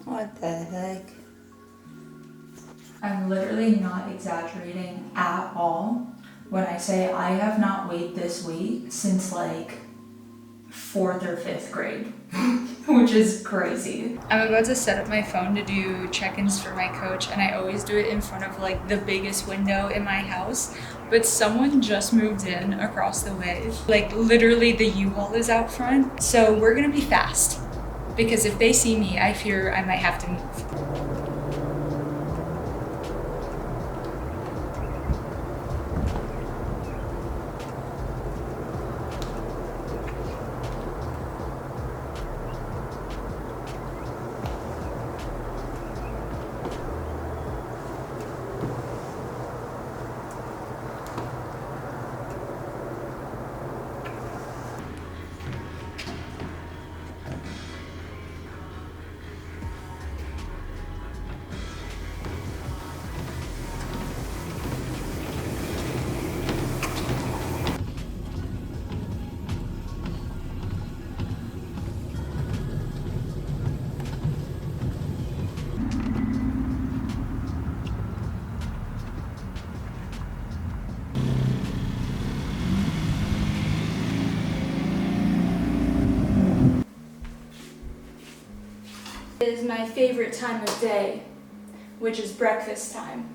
What the heck? I'm literally not exaggerating at all when I say I have not weighed this weight since like 4th or 5th grade, which is crazy. I'm about to set up my phone to do check-ins for my coach, and I always do it in front of like the biggest window in my house, but someone just moved in across the way. Like literally the U-Haul is out front, so we're gonna be fast because if they see me, I fear I might have to move. It is my favorite time of day, which is breakfast time.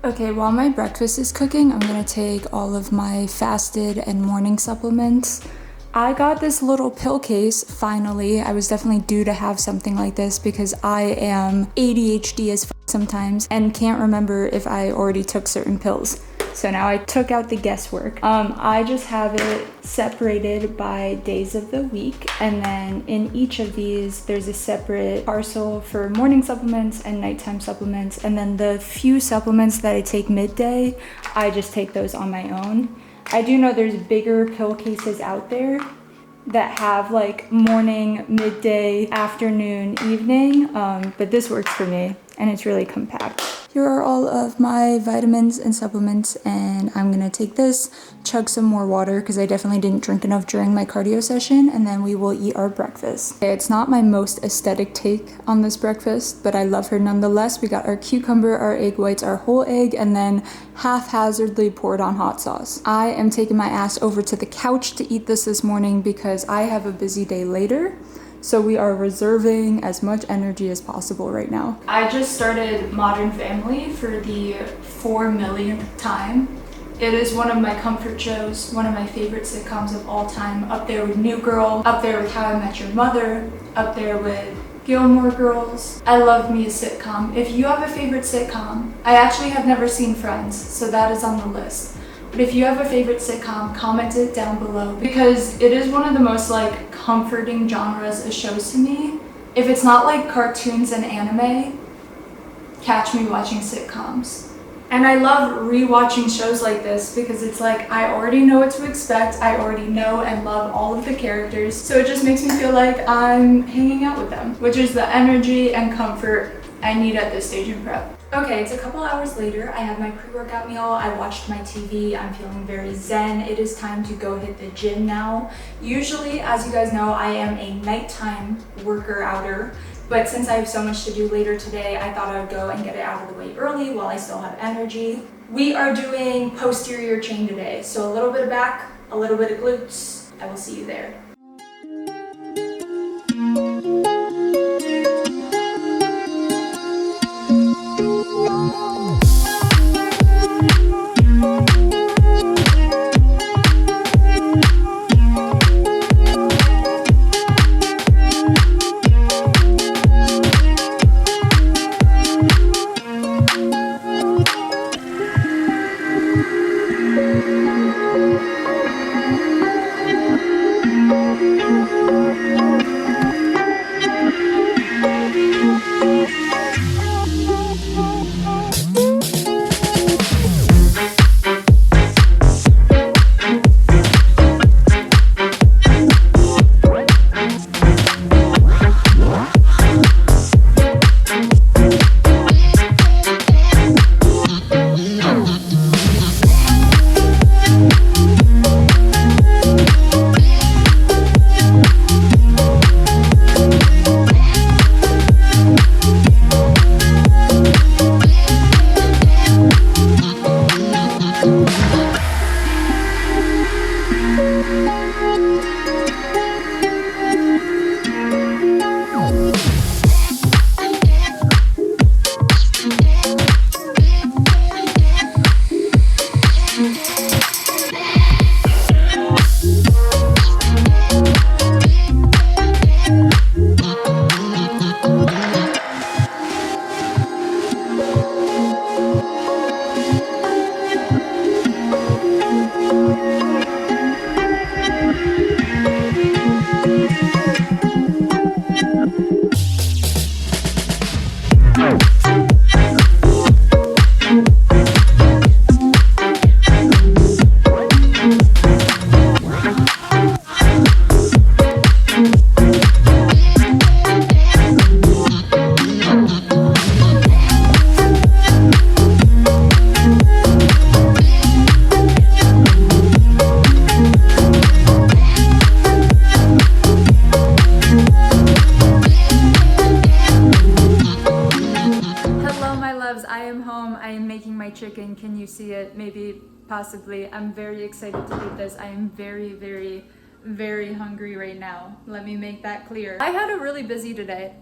Okay, while my breakfast is cooking, I'm gonna take all of my fasted and morning supplements. I got this little pill case, finally. I was definitely due to have something like this because I am ADHD as sometimes and can't remember if I already took certain pills. So now I took out the guesswork. I just have it separated by days of the week, and then in each of these there's a separate parcel for morning supplements and nighttime supplements, and then the few supplements that I take midday, I just take those on my own. I do know there's bigger pill cases out there that have like morning, midday, afternoon, evening, but this works for me and it's really compact. Here are all of my vitamins and supplements, and I'm gonna take this, chug some more water because I definitely didn't drink enough during my cardio session, and then we will eat our breakfast. Okay, it's not my most aesthetic take on this breakfast, but I love her nonetheless. We got our cucumber, our egg whites, our whole egg, and then haphazardly poured on hot sauce. I am taking my ass over to the couch to eat this morning because I have a busy day later. So we are reserving as much energy as possible right now. I just started Modern Family for the 4 millionth time. It is one of my comfort shows, one of my favorite sitcoms of all time, up there with New Girl, up there with How I Met Your Mother, up there with Gilmore Girls. I love me a sitcom. If you have a favorite sitcom, I actually have never seen Friends, so that is on the list. But if you have a favorite sitcom, comment it down below because it is one of the most like comforting genres of shows to me. If it's not like cartoons and anime, catch me watching sitcoms. And I love rewatching shows like this because it's like I already know what to expect. I already know and love all of the characters. So it just makes me feel like I'm hanging out with them, which is the energy and comfort I need at this stage in prep. Okay, it's a couple hours later. I had my pre-workout meal. I watched my TV. I'm feeling very zen. It is time to go hit the gym now. Usually, as you guys know, I am a nighttime worker-outer. But since I have so much to do later today, I thought I would go and get it out of the way early while I still have energy. We are doing posterior chain today. So a little bit of back, a little bit of glutes. I will see you there. chicken. Can you see it? Maybe, possibly. I'm very excited to eat this. I am very, very, very hungry right now. Let me make that clear. I had a really busy day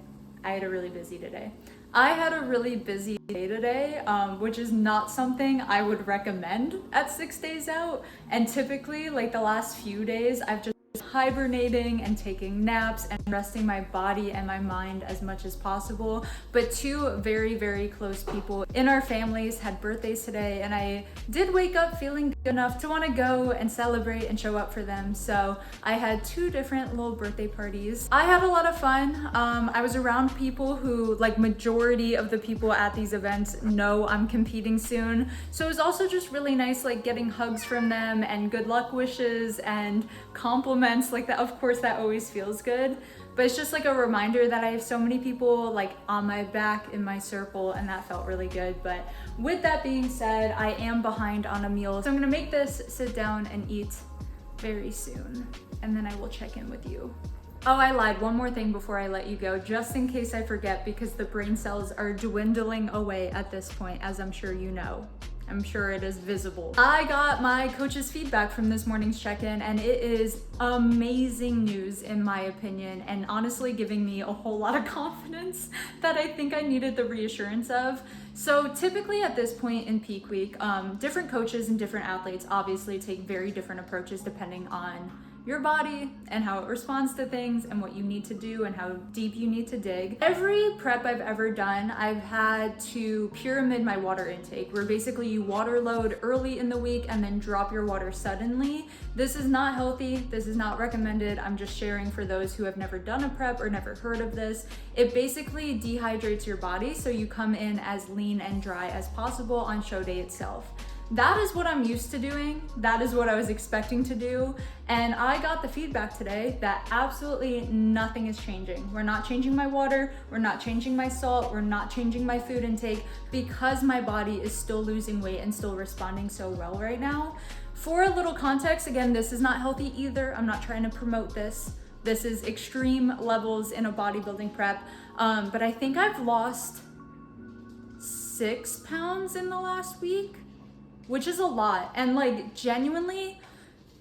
today, which is not something I would recommend at 6 days out. And typically, like the last few days, I've just hibernating and taking naps and resting my body and my mind as much as possible. But two very, very close people in our families had birthdays today, and I did wake up feeling good enough to want to go and celebrate and show up for them. So I had two different little birthday parties. I had a lot of fun. I was around people who, like, majority of the people at these events know I'm competing soon. So it was also just really nice, like, getting hugs from them and good luck wishes and compliments like that. Of course, that always feels good, but it's just like a reminder that I have so many people like on my back in my circle, and that felt really good. But with that being said, I am behind on a meal, so I'm gonna make this, sit down and eat very soon, and then I will check in with you. Oh, I lied. One more thing before I let you go, just in case I forget, because the brain cells are dwindling away at this point, as I'm sure you know. I'm sure it is visible. I got my coach's feedback from this morning's check-in, and it is amazing news in my opinion, and honestly giving me a whole lot of confidence that I think I needed the reassurance of. So typically at this point in peak week, different coaches and different athletes obviously take very different approaches depending on your body and how it responds to things and what you need to do and how deep you need to dig. Every prep I've ever done, I've had to pyramid my water intake, where basically you water load early in the week and then drop your water suddenly. This is not healthy. This is not recommended. I'm just sharing for those who have never done a prep or never heard of this. It basically dehydrates your body so you come in as lean and dry as possible on show day itself. That is what I'm used to doing. That is what I was expecting to do. And I got the feedback today that absolutely nothing is changing. We're not changing my water, we're not changing my salt, we're not changing my food intake, because my body is still losing weight and still responding so well right now. For a little context, again, this is not healthy either. I'm not trying to promote this. This is extreme levels in a bodybuilding prep. But I think I've lost 6 pounds in the last week, which is a lot. And like, genuinely,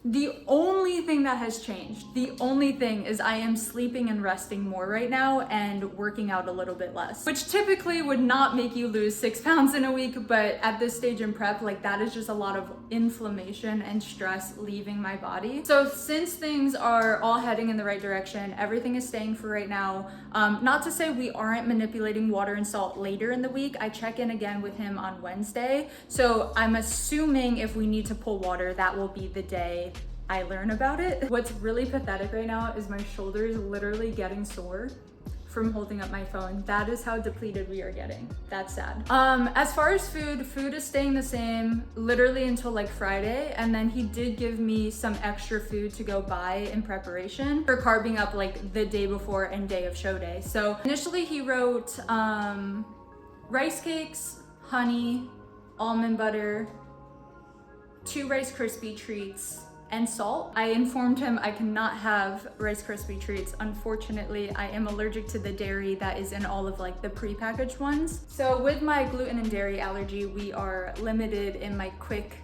the only thing that has changed, the only thing is I am sleeping and resting more right now and working out a little bit less, which typically would not make you lose 6 pounds in a week. But at this stage in prep, like, that is just a lot of inflammation and stress leaving my body. So since things are all heading in the right direction, everything is staying for right now. Not to say we aren't manipulating water and salt later in the week. I check in again with him on Wednesday. So I'm assuming if we need to pull water, that will be the day I learn about it. What's really pathetic right now is my shoulder is literally getting sore from holding up my phone. That is how depleted we are getting. That's sad. As far as food is staying the same literally until like Friday, and then he did give me some extra food to go buy in preparation for carbing up like the day before and day of show day. So initially he wrote rice cakes, honey, almond butter, 2 Rice Krispie treats, and salt. I informed him I cannot have Rice Krispie treats. Unfortunately, I am allergic to the dairy that is in all of like the prepackaged ones. So with my gluten and dairy allergy, we are limited in my quick,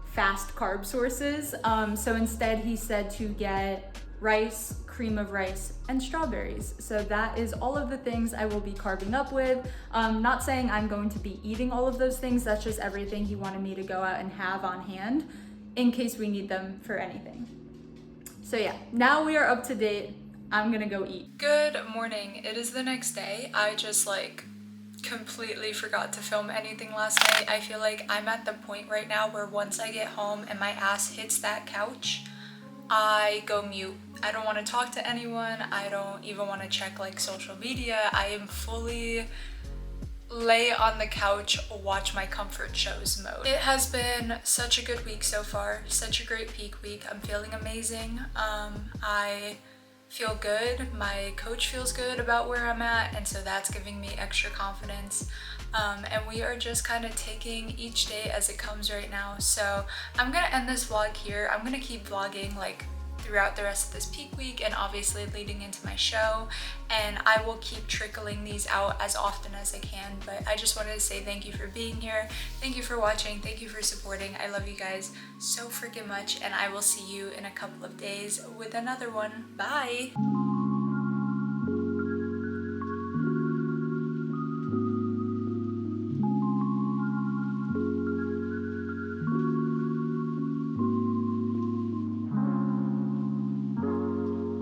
fast carb sources. So instead he said to get rice, cream of rice, and strawberries. So that is all of the things I will be carbing up with. Not saying I'm going to be eating all of those things. That's just everything he wanted me to go out and have on hand in case we need them for anything. So yeah, now we are up to date. I'm gonna go eat. Good morning. It is the next day. I just like completely forgot to film anything last night. I feel like I'm at the point right now where once I get home and my ass hits that couch, I go mute. I don't want to talk to anyone. I don't even want to check like social media. I am fully lay on the couch, watch my comfort shows mode. It has been such a good week so far, such a great peak week. I'm feeling amazing. I feel good. My coach feels good about where I'm at, and so that's giving me extra confidence. And we are just kind of taking each day as it comes right now. So I'm gonna end this vlog here. I'm gonna keep vlogging like throughout the rest of this peak week and obviously leading into my show, and I will keep trickling these out as often as I can. But I just wanted to say thank you for being here, thank you for watching, thank you for supporting. I love you guys so freaking much, and I will see you in a couple of days with another one. Bye!